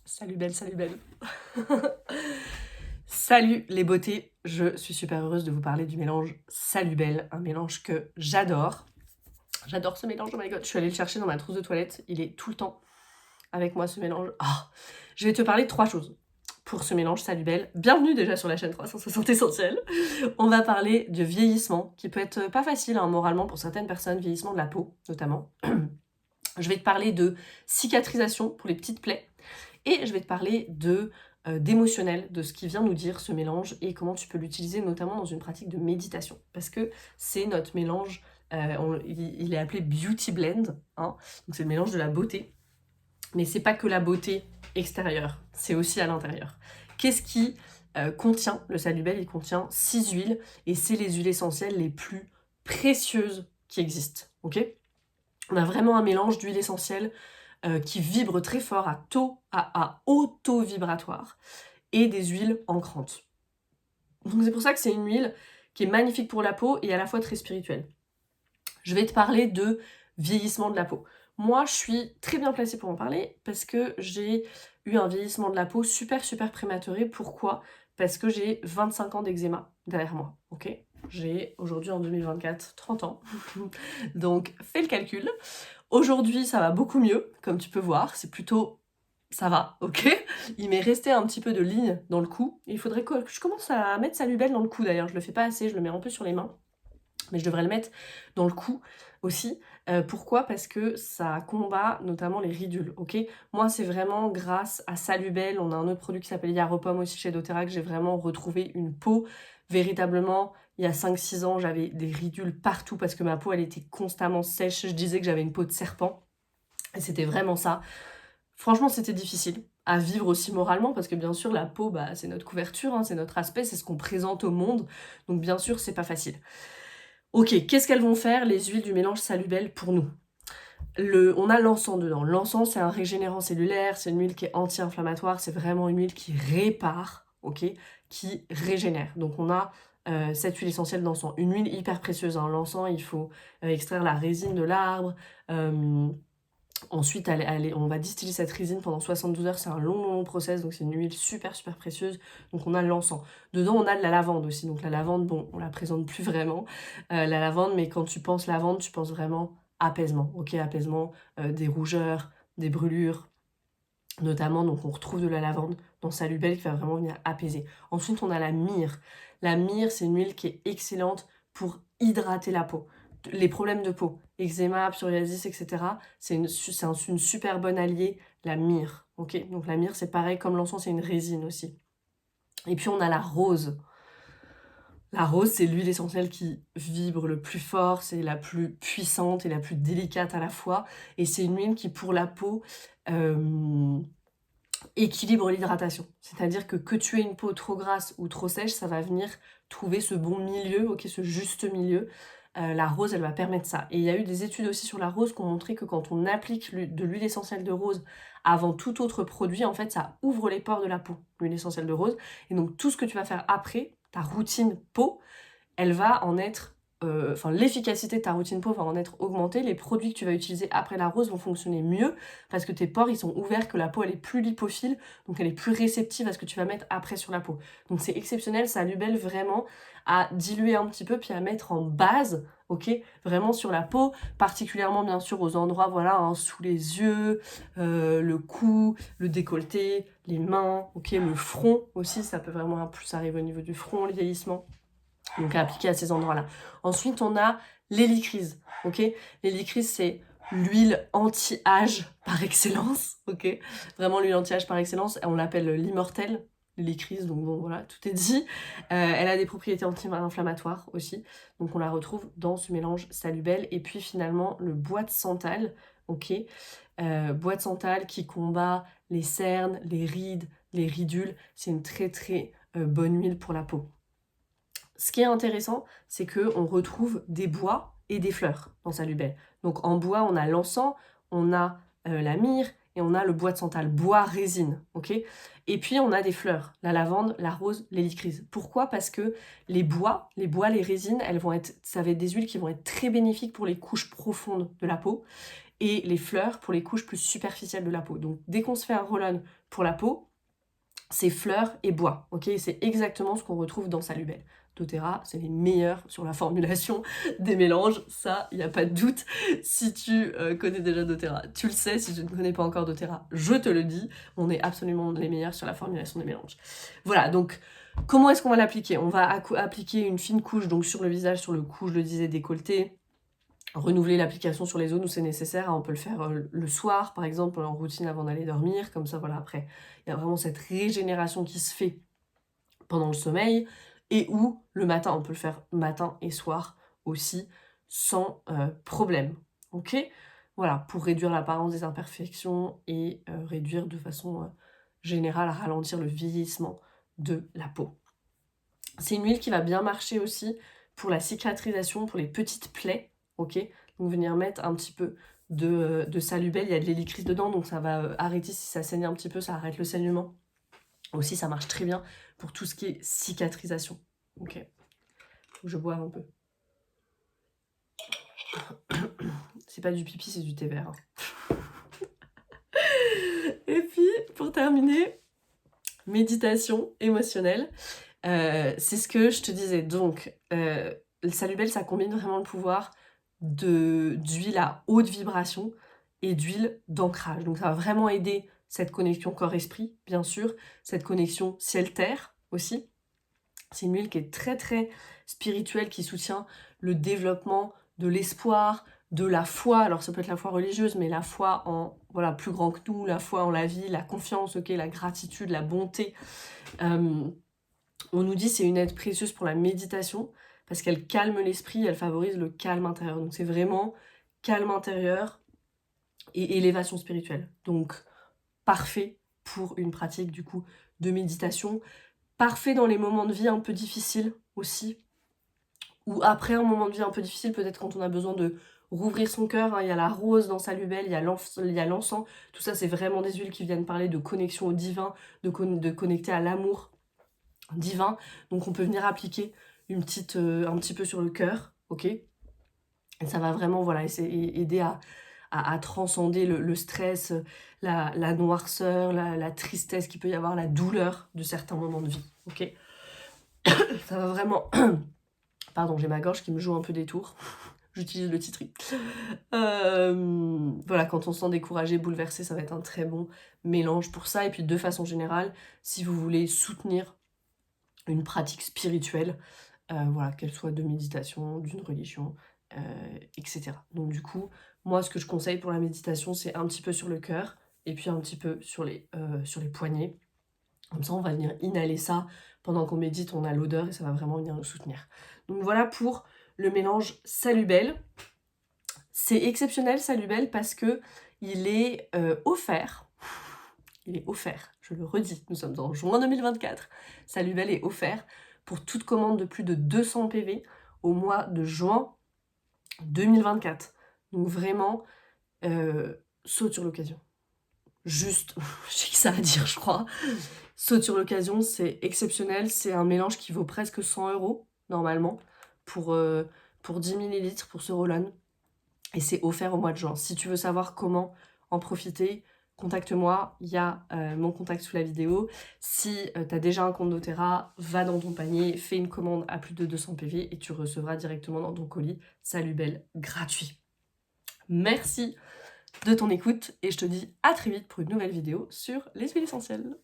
Salut belle, salut belle. Salut les beautés, je suis super heureuse de vous parler du mélange Salut Belle, un mélange que j'adore. J'adore ce mélange, oh my god, je suis allée le chercher dans ma trousse de toilette, il est tout le temps avec moi ce mélange. Ah, je vais te parler de 3 choses pour ce mélange Salut Belle. Bienvenue déjà sur la chaîne 360 Essentiel. On va parler de vieillissement, qui peut être pas facile hein, moralement pour certaines personnes, vieillissement de la peau notamment. Je vais te parler de cicatrisation pour les petites plaies. Et je vais te parler d'émotionnel, de ce qui vient nous dire ce mélange et comment tu peux l'utiliser notamment dans une pratique de méditation. Parce que c'est notre mélange, il est appelé Beauty Blend, hein, donc c'est le mélange de la beauté. Mais c'est pas que la beauté extérieure, c'est aussi à l'intérieur. Qu'est-ce qui contient le Salut Belle? Il contient 6 huiles et c'est les huiles essentielles les plus précieuses qui existent. Ok, on a vraiment un mélange d'huiles essentielles qui vibre très fort à haut taux vibratoire et des huiles ancrantes. Donc c'est pour ça que c'est une huile qui est magnifique pour la peau et à la fois très spirituelle. Je vais te parler de vieillissement de la peau. Moi, je suis très bien placée pour en parler parce que j'ai eu un vieillissement de la peau super prématuré. Pourquoi? Parce que j'ai 25 ans d'eczéma derrière moi, ok? J'ai aujourd'hui en 2024 30 ans, donc fais le calcul. Aujourd'hui, ça va beaucoup mieux, comme tu peux voir, c'est plutôt... ça va, ok? Il m'est resté un petit peu de ligne dans le cou. Il faudrait que je commence à mettre Salut Belle dans le cou d'ailleurs, je le fais pas assez, je le mets un peu sur les mains. Mais je devrais le mettre dans le cou aussi. Pourquoi? Parce que ça combat notamment les ridules, ok? Moi, c'est vraiment grâce à Salut Belle, on a un autre produit qui s'appelle Yaropom aussi chez doTERRA, que j'ai vraiment retrouvé une peau véritablement. Il y a 5-6 ans, j'avais des ridules partout parce que ma peau, elle était constamment sèche. Je disais que j'avais une peau de serpent. Et c'était vraiment ça. Franchement, c'était difficile à vivre aussi moralement parce que bien sûr, la peau, bah, c'est notre couverture, hein, c'est notre aspect, c'est ce qu'on présente au monde. Donc bien sûr, c'est pas facile. Ok, qu'est-ce qu'elles vont faire, les huiles du mélange Salut Belle pour nous? On a l'encens dedans. L'encens, c'est un régénérant cellulaire, c'est une huile qui est anti-inflammatoire, c'est vraiment une huile qui répare, ok, qui régénère. Donc on a cette huile essentielle d'encens. Une huile hyper précieuse, hein. L'encens, il faut extraire la résine de l'arbre. Ensuite, on va distiller cette résine pendant 72 heures. C'est un long process, donc c'est une huile super précieuse. Donc on a l'encens. Dedans, on a de la lavande aussi. Donc la lavande, bon, on la présente plus vraiment, la lavande, mais quand tu penses lavande, tu penses vraiment apaisement. Ok, apaisement des rougeurs, des brûlures, notamment. Donc on retrouve de la lavande dans Salut Belle qui va vraiment venir apaiser. Ensuite, on a la myrrhe. La myrrhe, c'est une huile qui est excellente pour hydrater la peau. Les problèmes de peau, eczéma, psoriasis, etc. C'est une super bonne alliée, la myrrhe. Ok, donc la myrrhe, c'est pareil, comme l'encens, c'est une résine aussi. Et puis on a la rose. La rose, c'est l'huile essentielle qui vibre le plus fort, c'est la plus puissante et la plus délicate à la fois. Et c'est une huile qui, pour la peau, équilibre l'hydratation. C'est-à-dire que tu aies une peau trop grasse ou trop sèche, ça va venir trouver ce bon milieu, ok, ce juste milieu. La rose, elle va permettre ça. Et il y a eu des études aussi sur la rose qui ont montré que quand on applique de l'huile essentielle de rose avant tout autre produit, en fait, ça ouvre les pores de la peau, l'huile essentielle de rose. Et donc, tout ce que tu vas faire après, ta routine peau, elle va en être... l'efficacité de ta routine peau va en être augmentée. Les produits que tu vas utiliser après la rose vont fonctionner mieux parce que tes pores, ils sont ouverts, que la peau, elle est plus lipophile, donc elle est plus réceptive à ce que tu vas mettre après sur la peau. Donc c'est exceptionnel, ça Salut Belle vraiment à diluer un petit peu puis à mettre en base, ok, vraiment sur la peau, particulièrement bien sûr aux endroits, voilà, hein, sous les yeux, le cou, le décolleté, les mains, ok, le front aussi, ça peut vraiment plus arriver au niveau du front, le vieillissement. Donc à appliquer à ces endroits-là. Ensuite, on a l'hélicryse, ok? L'hélicryse, c'est l'huile anti-âge par excellence, ok? Vraiment l'huile anti-âge par excellence, on l'appelle l'immortelle, l'hélicryse, donc bon, voilà, tout est dit. Elle a des propriétés anti-inflammatoires aussi, donc on la retrouve dans ce mélange Salut Belle. Et puis finalement, le bois de santal, ok? Bois de santal qui combat les cernes, les rides, les ridules, c'est une très bonne huile pour la peau. Ce qui est intéressant, c'est qu'on retrouve des bois et des fleurs dans Salut Belle. Donc en bois, on a l'encens, on a la myrrhe et on a le bois de santal, bois résine, ok? Et puis on a des fleurs, la lavande, la rose, l'hélicryse. Pourquoi? Parce que les bois, les résines, ça va être des huiles qui vont être très bénéfiques pour les couches profondes de la peau. et les fleurs pour les couches plus superficielles de la peau. Donc dès qu'on se fait un roll-on pour la peau, c'est fleurs et bois, ok? C'est exactement ce qu'on retrouve dans Salubelle. doTERRA, c'est les meilleurs sur la formulation des mélanges, ça, il n'y a pas de doute. Si tu connais déjà doTERRA, tu le sais. Si tu ne connais pas encore doTERRA, je te le dis, on est absolument les meilleurs sur la formulation des mélanges. Voilà, donc comment est-ce qu'on va l'appliquer? On va appliquer une fine couche donc sur le visage, sur le cou, je le disais, décolleté. Renouveler l'application sur les zones où c'est nécessaire, hein, on peut le faire le soir par exemple en routine avant d'aller dormir, comme ça voilà, après il y a vraiment cette régénération qui se fait pendant le sommeil, et ou le matin, on peut le faire matin et soir aussi sans problème, ok? Voilà, pour réduire l'apparence des imperfections et réduire de façon générale, ralentir le vieillissement de la peau. C'est une huile qui va bien marcher aussi pour la cicatrisation, pour les petites plaies, ok? Donc venir mettre un petit peu de Salubelle, il y a de l'hélicryse dedans, donc ça va arrêter, si ça saigne un petit peu, ça arrête le saignement. Aussi, ça marche très bien pour tout ce qui est cicatrisation, ok? Faut que je boive un peu. C'est pas du pipi, c'est du thé vert. Hein. Et puis, pour terminer, méditation émotionnelle. C'est ce que je te disais. Donc, le Salubelle, ça combine vraiment le pouvoir d'huile à haute vibration et d'huile d'ancrage. Donc, ça va vraiment aider cette connexion corps-esprit, bien sûr, cette connexion ciel-terre aussi. C'est une huile qui est très très spirituelle, qui soutient le développement de l'espoir, de la foi. Alors ça peut être la foi religieuse, mais la foi en voilà, plus grand que nous, la foi en la vie, la confiance, ok, la gratitude, la bonté. On nous dit c'est une aide précieuse pour la méditation, parce qu'elle calme l'esprit, elle favorise le calme intérieur. Donc c'est vraiment calme intérieur et élévation spirituelle. Donc parfait pour une pratique du coup de méditation. Parfait dans les moments de vie un peu difficiles aussi. Ou après un moment de vie un peu difficile, peut-être quand on a besoin de rouvrir son cœur. Hein. Il y a la rose dans Salubelle, il y a l'encens. Tout ça, c'est vraiment des huiles qui viennent parler de connexion au divin, de connecter à l'amour divin. Donc on peut venir appliquer un petit peu sur le cœur, ok? Et ça va vraiment voilà, aider à transcender le stress, la noirceur, la tristesse qu'il peut y avoir, la douleur de certains moments de vie, ok? Ça va vraiment... Pardon, j'ai ma gorge qui me joue un peu des tours. J'utilise le titri. Voilà, quand on se sent découragé, bouleversé, ça va être un très bon mélange pour ça. Et puis de façon générale, si vous voulez soutenir une pratique spirituelle, voilà, qu'elle soit de méditation, d'une religion, etc. Donc du coup, moi ce que je conseille pour la méditation, c'est un petit peu sur le cœur et puis un petit peu sur les poignets. Comme ça, on va venir inhaler ça. Pendant qu'on médite, on a l'odeur et ça va vraiment venir nous soutenir. Donc voilà pour le mélange Salubelle. C'est exceptionnel Salubelle parce que il est offert. Il est offert, je le redis, nous sommes en juin 2024. Salubelle est offert pour toute commande de plus de 200 PV au mois de juin 2024. Donc vraiment, saute sur l'occasion. Juste, j'ai que ça à dire, je crois. Saute sur l'occasion, c'est exceptionnel. C'est un mélange qui vaut presque 100 € normalement pour 10 ml pour ce roll-on. Et c'est offert au mois de juin. Si tu veux savoir comment en profiter, contacte-moi. Il y a mon contact sous la vidéo. Si tu as déjà un compte doTERRA, va dans ton panier, fais une commande à plus de 200 PV et tu recevras directement dans ton colis Salubelle gratuit. Merci de ton écoute et je te dis à très vite pour une nouvelle vidéo sur les huiles essentielles.